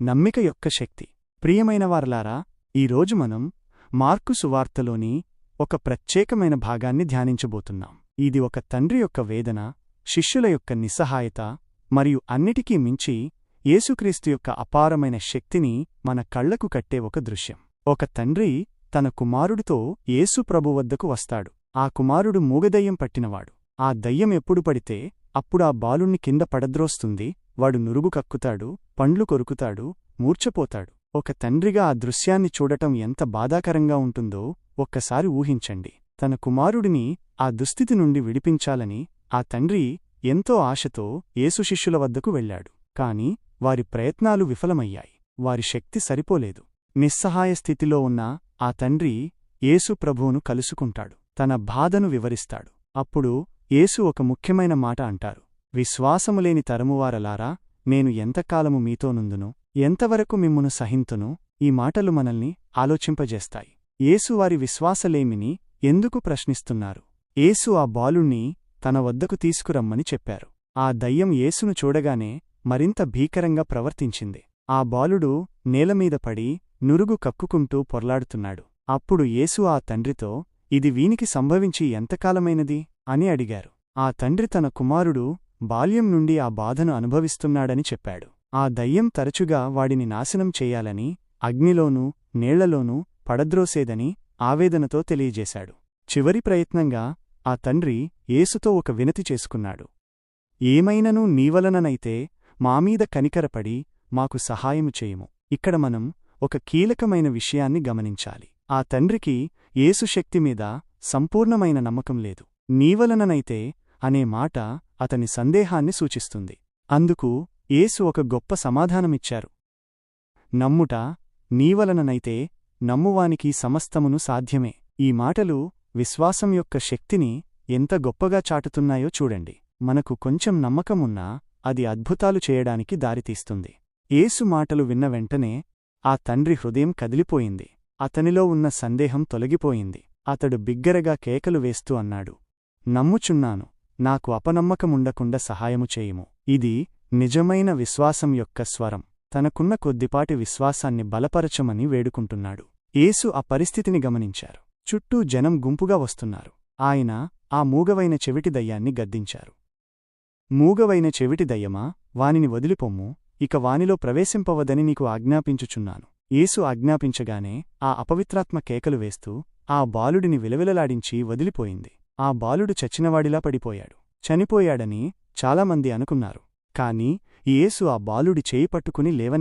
నమ్మిక యొక్క శక్తి. ప్రియమైనవారలారా, ఈరోజు మనం మార్కు సువార్తలోని ఒక ప్రత్యేకమైన భాగాన్ని ధ్యానించబోతున్నాం. ఇది ఒక తండ్రి యొక్క వేదన, శిష్యుల యొక్క నిస్సహాయత మరియు అన్నిటికీ మించి యేసుక్రీస్తు యొక్క అపారమైన శక్తిని మన కళ్లకు కట్టే ఒక దృశ్యం. ఒక తండ్రి తన కుమారుడితో యేసు ప్రభు వద్దకు వస్తాడు. ఆ కుమారుడు మూగదయ్యం పట్టినవాడు. ఆ దయ్యం ఎప్పుడు పడితే అప్పుడు ఆ బాలుణ్ణి కింద పడద్రోస్తుంది. వాడు నురుగు కక్కుతాడు, పండ్లు కొరుకుతాడు, మూర్ఛపోతాడు. ఒక తండ్రిగా ఆ దృశ్యాన్ని చూడటం ఎంత బాధాకరంగా ఉంటుందో ఒక్కసారి ఊహించండి. తన కుమారుడిని ఆ దుస్థితి నుండి విడిపించాలని ఆ తండ్రి ఎంతో ఆశతో యేసు శిష్యుల వద్దకు వెళ్లాడు. కాని వారి ప్రయత్నాలు విఫలమయ్యాయి. వారి శక్తి సరిపోలేదు. నిస్సహాయ స్థితిలో ఉన్న ఆ తండ్రి యేసు ప్రభువును కలుసుకుంటాడు. తన బాధను వివరిస్తాడు. అప్పుడు యేసు ఒక ముఖ్యమైన మాట అంటారు. విశ్వాసములేని తరమువారలారా, నేను ఎంతకాలము మీతోనుందును, ఎంతవరకు మిమ్మును సహింతును? ఈ మాటలు మనల్ని ఆలోచింపజేస్తాయి. యేసు వారి విశ్వాసలేమిని ఎందుకు ప్రశ్నిస్తున్నారు? యేసు ఆ బాలుణ్ణి తన వద్దకు తీసుకురమ్మని చెప్పారు. ఆ దయ్యం యేసును చూడగానే మరింత భీకరంగా ప్రవర్తించింది. ఆ బాలుడు నేలమీద పడి నురుగు కక్కుకుంటూ పొర్లాడుతున్నాడు. అప్పుడు యేసు ఆ తండ్రితో, ఇది వీనికి సంభవించి ఎంతకాలమైనది అని అడిగారు. ఆ తండ్రి తన కుమారుడు బాల్యం నుండి ఆ బాధను అనుభవిస్తున్నాడని చెప్పాడు. ఆ దయ్యం తరచుగా వాడిని నాశనం చెయ్యాలని, అగ్నిలోనూ నీళ్లలోనూ పడద్రోసేదని ఆవేదనతో తెలియజేశాడు. చివరి ప్రయత్నంగా ఆ తండ్రి యేసుతో ఒక వినతి చేసుకున్నాడు. ఏమైనను నీవలననైతే మామీద కనికరపడి మాకు సహాయము చేయుము. ఇక్కడ మనం ఒక కీలకమైన విషయాన్ని గమనించాలి. ఆ తండ్రికి యేసు శక్తిమీద సంపూర్ణమైన నమ్మకం లేదు. నీవలననైతే అనే మాట అతని సందేహాన్ని సూచిస్తుంది. అందుకు యేసు ఒక గొప్ప సమాధానమిచ్చారు. నమ్ముట నీవలననైతే నమ్మువానికి సమస్తమును సాధ్యమే. ఈ మాటలు విశ్వాసం యొక్క శక్తిని ఎంత గొప్పగా చాటుతున్నాయో చూడండి. మనకు కొంచెం నమ్మకమున్నా అది అద్భుతాలు చేయడానికి దారితీస్తుంది. యేసు మాటలు విన్న వెంటనే ఆ తండ్రి హృదయం కదిలిపోయింది. అతనిలో ఉన్న సందేహం తొలగిపోయింది. అతడు బిగ్గరగా కేకలు వేస్తూ అన్నాడు, నమ్ముచున్నాను, నాకు అపనమ్మకముండకుండా సహాయము చేయుము. ఇది నిజమైన విశ్వాసం యొక్క స్వరం. తనకున్న కొద్దిపాటి విశ్వాసాన్ని బలపరచమని వేడుకుంటున్నాడు. యేసు ఆ పరిస్థితిని గమనించారు. చుట్టూ జనం గుంపుగా వస్తున్నారు. ఆయన ఆ మూగవైన చెవిటి దయ్యాన్ని గద్దించారు. మూగవైన చెవిటి దయ్యమా, వానిని వదిలిపొమ్ము, ఇక వానిలో ప్రవేశింపవదని నీకు ఆజ్ఞాపించుచున్నాను. యేసు ఆజ్ఞాపించగానే ఆ అపవిత్రాత్మ కేకలు వేస్తూ ఆ బాలుడిని విలవిలలాడించి వదిలిపోయింది. ఆ బాలుడు చచ్చినవాడిలా పడిపోయాడు. చనిపోయాడని చాలామంది అనుకున్నారు. కాని యేసు ఆ బాలుడి చేయి పట్టుకుని లేవని